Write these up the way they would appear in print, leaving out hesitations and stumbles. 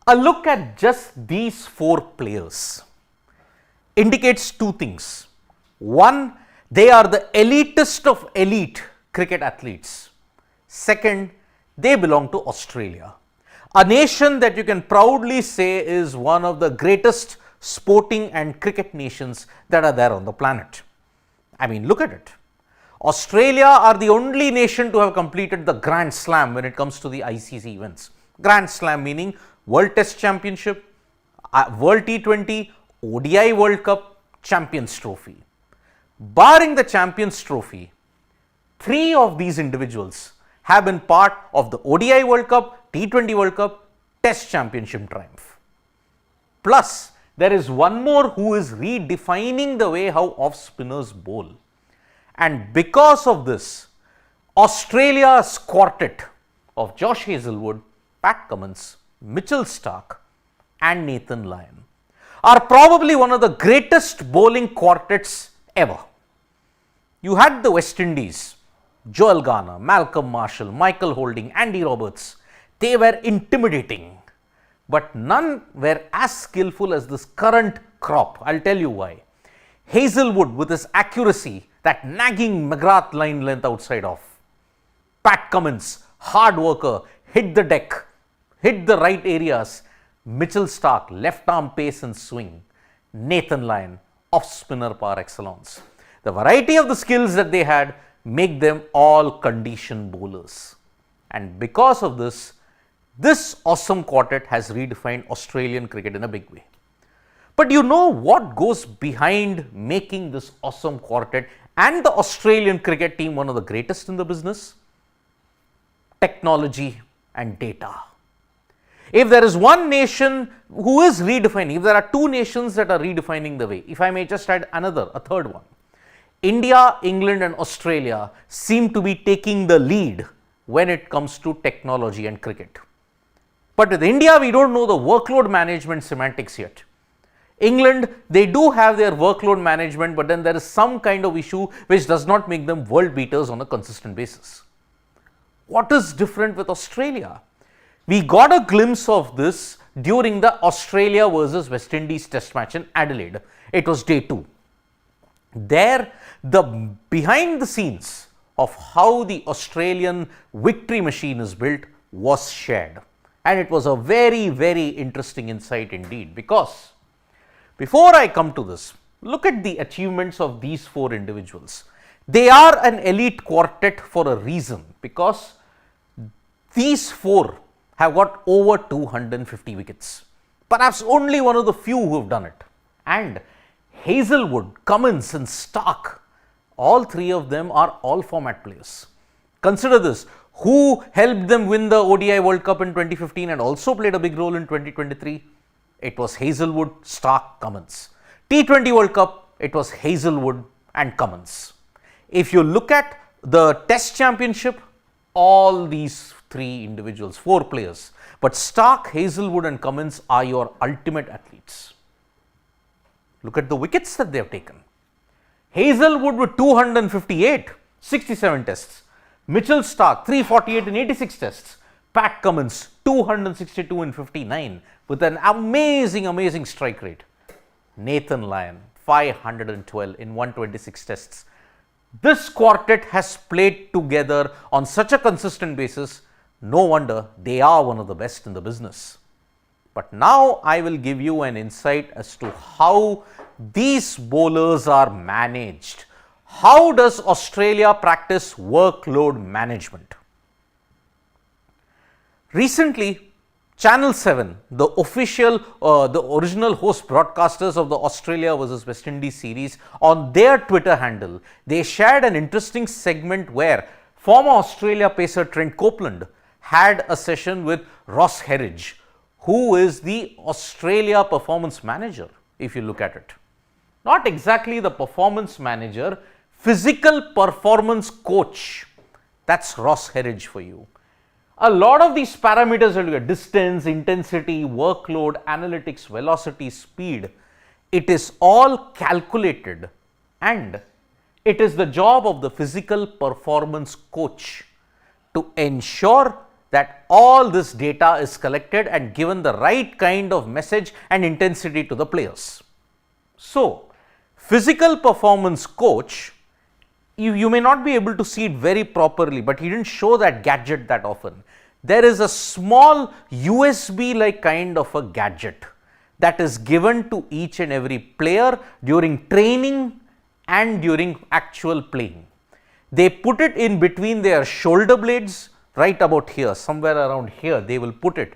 A look at just these four players indicates two things. One, they are the elitist of elite cricket athletes. Second, they belong to Australia, a nation that you can proudly say is one of the greatest sporting and cricket nations that are there on the planet. I mean, look at it. Australia are the only nation to have completed the Grand Slam when it comes to the ICC events. Grand Slam meaning World Test Championship, World T20, ODI World Cup, Champions Trophy. Barring the Champions Trophy, three of these individuals have been part of the ODI World Cup, T20 World Cup, Test Championship triumph. Plus, there is one more who is redefining the way how off spinners bowl. And because of this, Australia's quartet of Josh Hazlewood, Pat Cummins, Mitchell Starc and Nathan Lyon are probably one of the greatest bowling quartets ever. You had the West Indies, Joel Garner, Malcolm Marshall, Michael Holding, Andy Roberts. They were intimidating, but none were as skillful as this current crop. I'll tell you why. Hazlewood with his accuracy, that nagging McGrath line length outside off. Pat Cummins, hard worker, hit the deck, hit the right areas. Mitchell Starc, left arm pace and swing. Nathan Lyon, off spinner par excellence. The variety of the skills that they had make them all condition bowlers. And because of this, this awesome quartet has redefined Australian cricket in a big way. But you know what goes behind making this awesome quartet and the Australian cricket team one of the greatest in the business? Technology and data. If there is one nation who is redefining, if there are two nations that are redefining the way, if I may just add a third one, India, England and Australia seem to be taking the lead when it comes to technology and cricket. But with India, we don't know the workload management semantics yet. England, they do have their workload management, but then there is some kind of issue which does not make them world beaters on a consistent basis. What is different with Australia? We got a glimpse of this during the Australia versus West Indies test match in Adelaide. It was day 2. There, the behind the scenes of how the Australian victory machine is built was shared. And it was a very, very interesting insight indeed, because before I come to this, look at the achievements of these four individuals. They are an elite quartet for a reason, because these four have got over 250 wickets. Perhaps only one of the few who have done it. And Hazlewood, Cummins and Starc, all three of them are all format players. Consider this, who helped them win the ODI World Cup in 2015 and also played a big role in 2023? It was Hazlewood, Starc, Cummins. T20 World Cup, it was Hazlewood and Cummins. If you look at the Test Championship, all these three individuals, four players, but Starc, Hazlewood and Cummins are your ultimate athletes. Look at the wickets that they have taken. Hazlewood with 258, 67 tests. Mitchell Starc 348 in 86 tests. Pat Cummins 262 in 59 with an amazing strike rate. Nathan Lyon 512 in 126 tests. This quartet has played together on such a consistent basis. No wonder they are one of the best in the business. But now I will give you an insight as to how these bowlers are managed. How does Australia practice workload management? Recently, Channel 7, the original host broadcasters of the Australia versus West Indies series, on their Twitter handle, they shared an interesting segment where former Australia pacer Trent Copeland had a session with Ross Herridge, who is the Australia performance manager, if you look at it. Not exactly the performance manager, physical performance coach. That's Ross Herridge for you. A lot of these parameters are distance, intensity, workload, analytics, velocity, speed. It is all calculated, and it is the job of the physical performance coach to ensure that all this data is collected and given the right kind of message and intensity to the players. So, physical performance coach, you may not be able to see it very properly, but he didn't show that gadget that often. There is a small USB like kind of a gadget that is given to each and every player during training and during actual playing. They put it in between their shoulder blades, right about here, somewhere around here they will put it,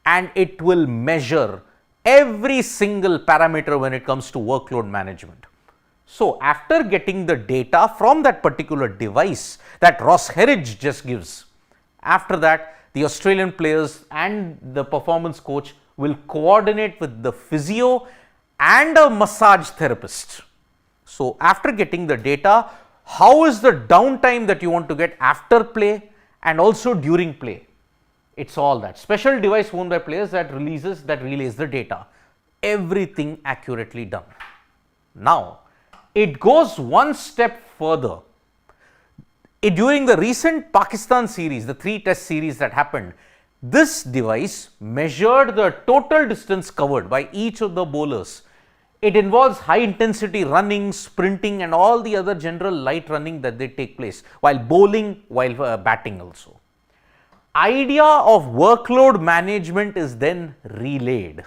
and it will measure every single parameter when it comes to workload management. So, after getting the data from that particular device that Ross Herridge just gives, after that the Australian players and the performance coach will coordinate with the physio and a massage therapist. So, after getting the data, how is the downtime that you want to get after play and also during play? It's all that special device owned by players that relays the data. Everything accurately done. Now, it goes one step further. During the recent Pakistan series, the 3-test series that happened, this device measured the total distance covered by each of the bowlers. It involves high intensity running, sprinting and all the other general light running that they take place while bowling, while batting also. Idea of workload management is then relayed.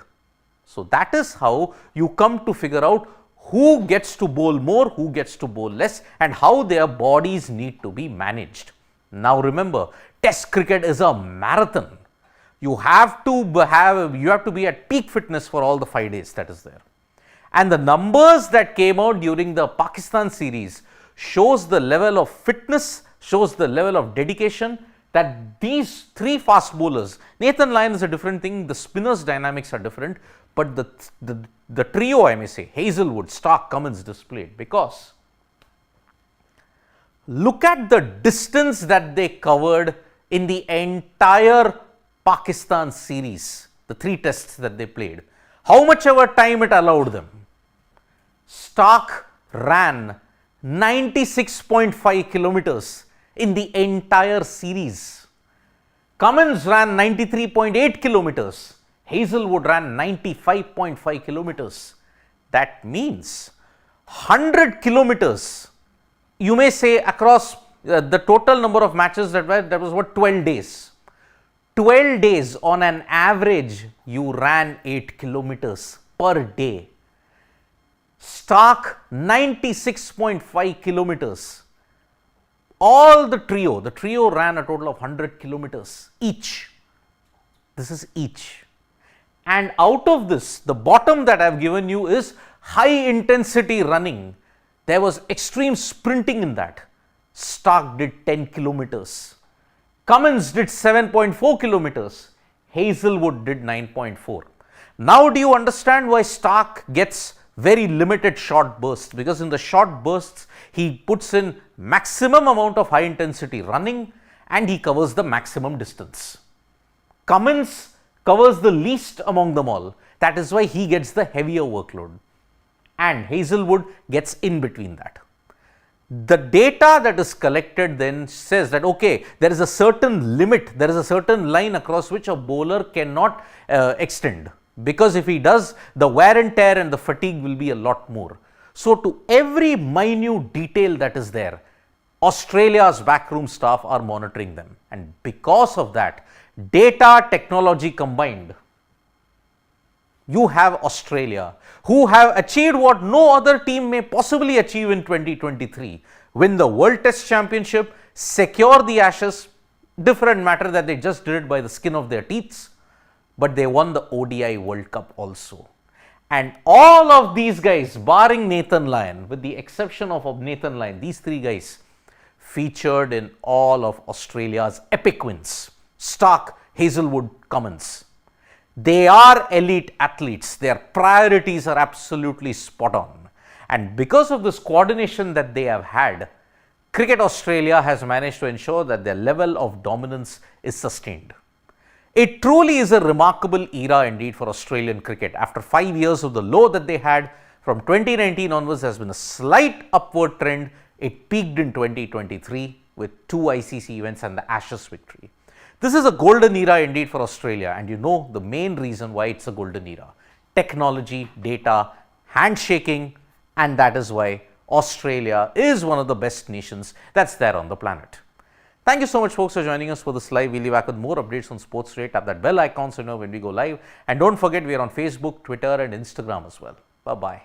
So, that is how you come to figure out who gets to bowl more, who gets to bowl less and how their bodies need to be managed. Now, remember, test cricket is a marathon. You have to be at peak fitness for all the 5 days that is there. And the numbers that came out during the Pakistan series shows the level of fitness, shows the level of dedication that these 3 fast bowlers, Nathan Lyon is a different thing, the spinners dynamics are different, but the trio, I may say, Hazlewood, Stark, Cummins displayed, because look at the distance that they covered in the entire Pakistan series, the 3 tests that they played, how much ever time it allowed them. Stark ran 96.5 kilometers in the entire series. Cummins ran 93.8 kilometers. Hazlewood ran 95.5 kilometers. That means 100 kilometers, you may say, across the total number of matches that was what, 12 days. 12 days on an average, you ran 8 kilometers per day. Stark 96.5 kilometers. All the trio ran a total of 100 kilometers each. This is each. And out of this, the bottom that I have given you is high intensity running. There was extreme sprinting in that. Stark did 10 kilometers. Cummins did 7.4 kilometers. Hazlewood did 9.4. Now, do you understand why Stark gets very limited short bursts? Because in the short bursts, he puts in maximum amount of high intensity running and he covers the maximum distance. Cummins covers the least among them all. That is why he gets the heavier workload. And Hazlewood gets in between that. The data that is collected then says that, okay, there is a certain limit, there is a certain line across which a bowler cannot extend. Because if he does, the wear and tear and the fatigue will be a lot more. So, to every minute detail that is there, Australia's backroom staff are monitoring them. And because of that, data technology combined, you have Australia, who have achieved what no other team may possibly achieve in 2023, win the World Test Championship, secure the Ashes. Different matter that they just did it by the skin of their teeth, but they won the ODI World Cup also. And all of these guys, barring Nathan Lyon, with the exception of Nathan Lyon, these 3 guys featured in all of Australia's epic wins. Stark, Hazlewood, Cummins. They are elite athletes. Their priorities are absolutely spot on. And because of this coordination that they have had, Cricket Australia has managed to ensure that their level of dominance is sustained. It truly is a remarkable era indeed for Australian cricket. After 5 years of the low that they had, from 2019 onwards has been a slight upward trend. It peaked in 2023 with 2 ICC events and the Ashes victory. This is a golden era indeed for Australia, and you know the main reason why it's a golden era: technology, data, handshaking, and that is why Australia is one of the best nations that's there on the planet. Thank you so much, folks, for joining us for this live. We'll be back with more updates on Sports Today. Tap that bell icon so you know when we go live. And don't forget, we are on Facebook, Twitter, and Instagram as well. Bye-bye.